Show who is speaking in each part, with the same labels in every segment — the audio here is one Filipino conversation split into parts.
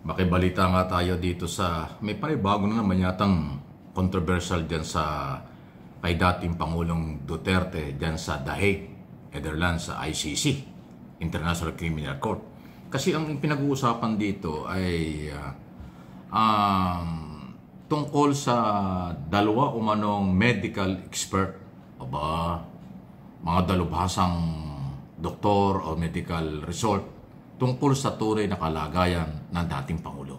Speaker 1: Makibalita nga tayo dito sa may panibago na naman yatang controversial dyan sa kay dating Pangulong Duterte dyan sa The Hague, Netherlands, sa ICC, International Criminal Court. Kasi ang pinag-uusapan dito ay tungkol sa dalawa umanong medical expert, mga dalubhasang doktor o medical resort tungkol sa tunay na kalagayan ng dating Pangulo.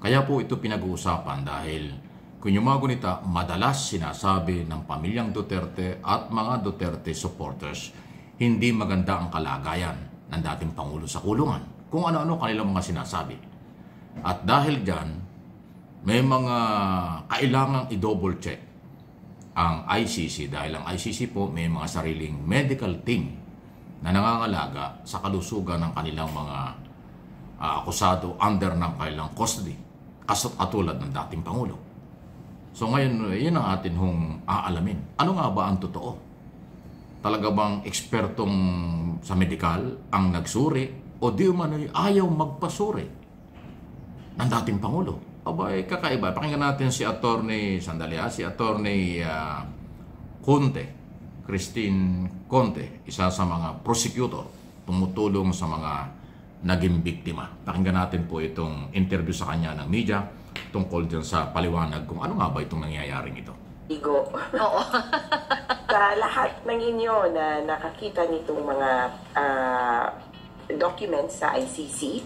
Speaker 1: Kaya po ito pinag-uusapan dahil kung yumagunita, madalas sinasabi ng pamilyang Duterte at mga Duterte supporters, hindi maganda ang kalagayan ng dating Pangulo sa kulungan. Kung ano-ano kanilang mga sinasabi. At dahil dyan, may mga kailangang i-double check ang ICC dahil ang ICC po may mga sariling medical team na nangangalaga sa kalusugan ng kanilang mga akusado under ng kanilang custody, katulad ng dating Pangulo. So ngayon, yun ang atin hong aalamin. Ano nga ba ang totoo? Talaga bang ekspertong sa medikal ang nagsuri o di umano'y ayaw magpasuri ng dating Pangulo? Abay, kakaiba. Pakinggan natin si Attorney Conte, Christine Conte, isa sa mga prosecutor, tumutulong sa mga naging biktima. Pakinggan natin po itong interview sa kanya ng media tungkol dyan sa paliwanag kung ano nga ba itong nangyayaring ito.
Speaker 2: Igo. Oo. Sa lahat ng inyo na nakakita nitong mga documents sa ICC,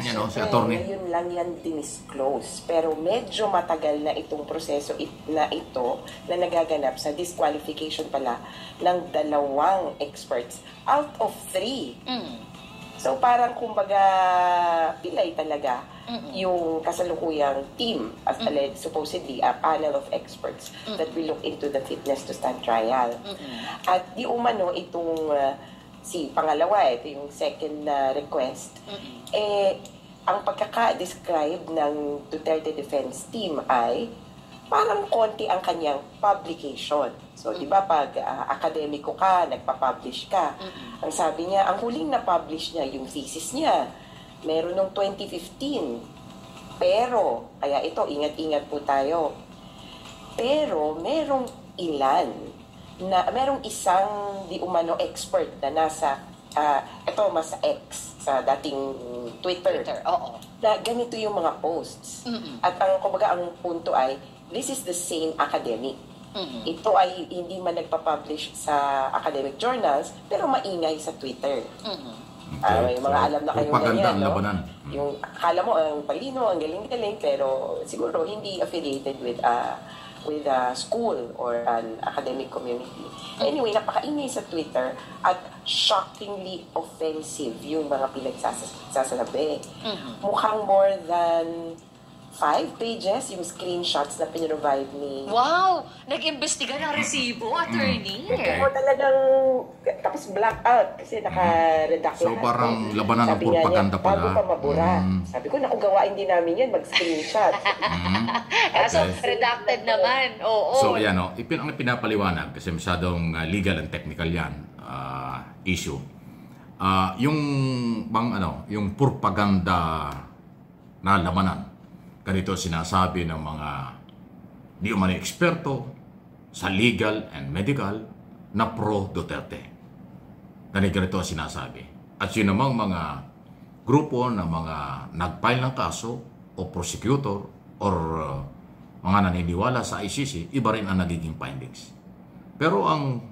Speaker 1: si attorney.
Speaker 2: Ngayon lang yan dinisclose. Pero medyo matagal na itong proseso na ito na nagaganap sa disqualification pala ng 2 experts out of 3. So parang kumbaga pilay talaga yung kasalukuyang team as alleged, supposedly a panel of experts that will look into the fitness to stand trial. At di umano itong pangalawa, ito yung second request, ang pagkaka-describe ng Duterte Defense Team ay parang konti ang kanyang publication. So, di ba, pag akademiko ka, nagpa-publish ka, ang sabi niya, ang huling na-publish niya, yung thesis niya, meron nung 2015. Pero, kaya ito, ingat-ingat po tayo. Pero, merong merong isang di umano expert na nasa mas X sa dating Twitter. Oo. Na ganito yung mga posts. At kumbaga ang punto ay this is the same academic. Ito ay hindi man nagpa-publish sa academic journals pero maingay sa Twitter. May mga alam na kayong ganyan, no? Yung akala mo ang palino, ang galing-galing pero siguro hindi affiliated with a school or an academic community. Anyway, napakaingay sa Twitter at shockingly offensive yung mga pinagsasabi. Mukhang more than 5 pages yung screenshots na pinrovide ni...
Speaker 3: Wow! Nag-imbestiga ng resibo, attorney.
Speaker 2: Oo, talagang... Tapos blackout kasi naka-redact lahat.
Speaker 1: So parang labanan ng propaganda pala.
Speaker 2: Bago pa mabura. Sabi ko, naku, gawain din namin yan, mag-screenshot.
Speaker 3: So, redacted naman. Oo.
Speaker 1: So, yan o. Ang pinapaliwanag, kasi masyadong legal and technical yan, issue. Yung propaganda na labanan, ganito sinasabi ng mga di umano eksperto sa legal and medical na pro-Duterte. Ganito sinasabi. At yun namang mga grupo na mga nag-file ng kaso o prosecutor or mga naniniwala sa ICC, iba rin ang nagiging findings. Pero ang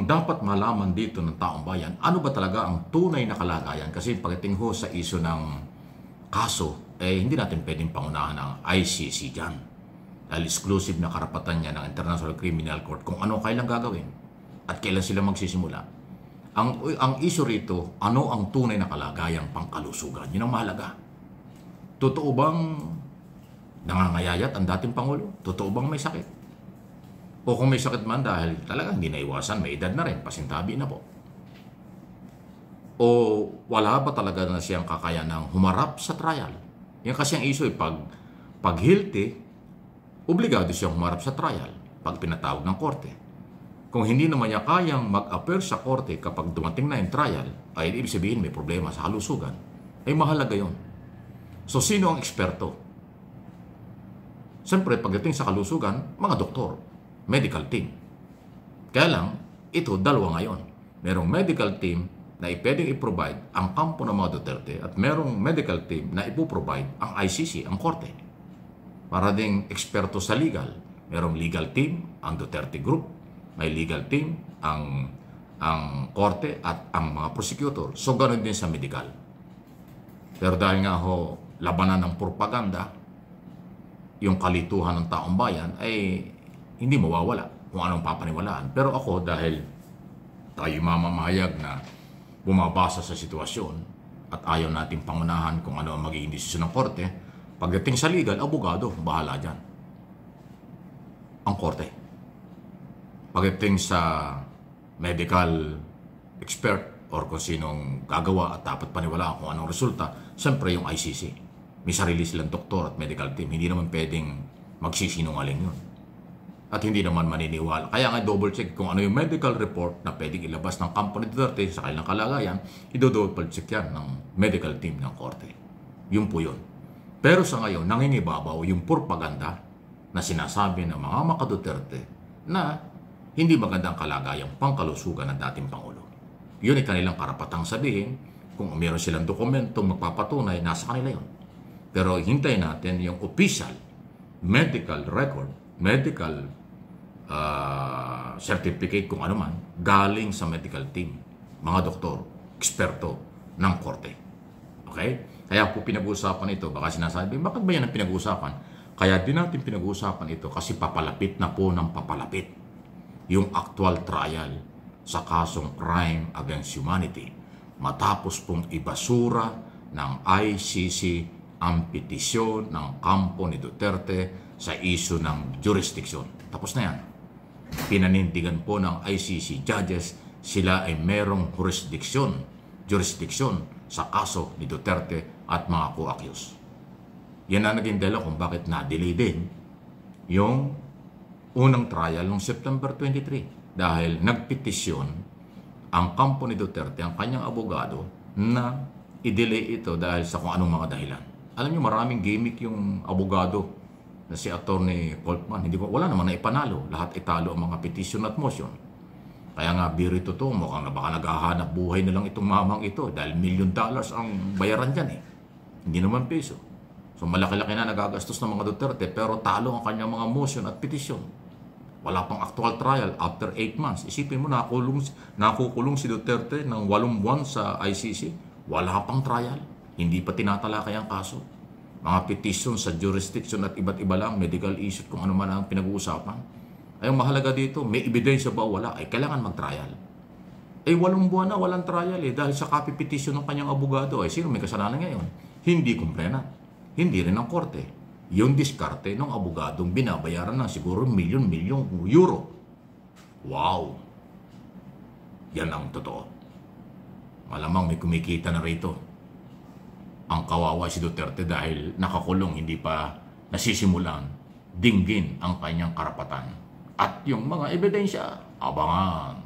Speaker 1: dapat malaman dito ng taong bayan, ano ba talaga ang tunay na kalagayan? Kasi pagdating ho sa issue ng kaso, hindi natin pwedeng pangunahan ang ICC dyan. Dahil exclusive na karapatan niya ng International Criminal Court kung ano kailang gagawin at kailan sila magsisimula. Ang issue rito, ano ang tunay na kalagayang pangkalusugan? Yun ang mahalaga. Totoo bang nangangayayat ang dating Pangulo? Totoo bang may sakit? O kung may sakit man dahil talaga hindi naiwasan, may edad na rin, pasintabi na po. O wala ba talaga na siyang kakayanang humarap sa trial? Yan kasi ang issue, pag guilty, obligado siyang humarap sa trial pag pinatawag ng korte. Kung hindi naman niya kayang mag-appear sa korte kapag dumating na yung trial, ay ibig sabihin may problema sa kalusugan. Ay mahalaga yon. So, sino ang eksperto? Siyempre, pagdating sa kalusugan, mga doktor, medical team. Kaya lang, ito, dalawa ngayon. Merong medical team na pwedeng i-provide ang kampo ng mga Duterte at merong medical team na ipoprovide ang ICC, ang korte. Para ding eksperto sa legal. Merong legal team, ang Duterte Group. May legal team, ang korte at ang mga prosecutor. So, ganoon din sa medical. Pero dahil nga ho, labanan ng propaganda, yung kalituhan ng taong bayan ay hindi mawawala kung anong papaniwalaan. Pero ako, dahil tayo mamamahayag na bumabasa sa sitwasyon at ayaw nating pangunahan kung ano ang magiging desisyon ng korte, pagdating sa legal, abogado, bahala dyan. Ang korte. Pagdating sa medical expert or kung sinong gagawa at dapat paniwalaan kung anong resulta, siyempre yung ICC. May sarili silang doktor at medical team. Hindi naman pwedeng magsisinungaling yun. At hindi naman maniniwala. Kaya nga double check kung ano yung medical report na pwedeng ilabas ng kampo ni Duterte sa kanilang kalagayan, i-double check yan ng medical team ng korte. Yun po yun. Pero sa ngayon, nangingibabaw yung propaganda na sinasabi ng mga maka-Duterte na hindi magandang kalagayang pangkalusugan ng dating Pangulo. Yun ay kanilang karapatang sabihin. Kung meron silang dokumentong magpapatunay, nasa kanila yun. Pero hintayin natin yung official medical record, medical certificate kung ano man, galing sa medical team, mga doktor, eksperto ng korte. Okay? Kaya po pinag-uusapan ito, baka sinasabi, bakit ba yan ang pinag-uusapan? Kaya din natin pinag-uusapan ito kasi papalapit na po ng papalapit yung actual trial sa kasong crime against humanity matapos pong ibasura ng ICC ang petisyon ng kampo ni Duterte sa isyu ng jurisdiction. Tapos na yan. Pinanindigan po ng ICC judges, sila ay merong jurisdiction sa kaso ni Duterte at mga co-accused. Yan ang naging dahilan kung bakit na-delay din yung unang trial noong September 23. Dahil nagpetisyon ang kampo ni Duterte, ang kanyang abogado, na i-delay ito dahil sa kung anong mga dahilan. Alam niyo, maraming gimmick yung abogado na si Attorney Coltman. Wala naman na ipanalo. Lahat italo ang mga petition at motion. Kaya nga, birito to, mukhang na baka naghahanap buhay na lang itong mamang ito dahil $1 million ang bayaran dyan eh. Hindi naman peso. So malaki-laki na nagagastos ng mga Duterte pero talo ang kanyang mga motion at petition. Wala pang actual trial after 8 months. Isipin mo, nakukulong si Duterte ng 8 buwan sa ICC. Wala pang trial. Hindi pa tinatalakay ang kaso. Mga petition sa jurisdiction at iba't iba lang, medical issue, kung ano man ang pinag-uusapan. Ay, ang mahalaga dito, may ebidensya ba o wala? Ay, kailangan mag-trial. Eh, 8 buwan na walang trial eh. Dahil sa copy petition ng kanyang abogado. Ay, sino may kasalanan ngayon? Hindi kumplena. Hindi rin ang korte. Yung diskarte ng abogadong binabayaran ng siguro milyon-milyong euro. Wow! Yan ang totoo. Malamang may kumikita na rito. Ang kawawa si Duterte dahil nakakulong, hindi pa nasisimulan dinggin ang kanyang karapatan. At yung mga ebidensya, abangan.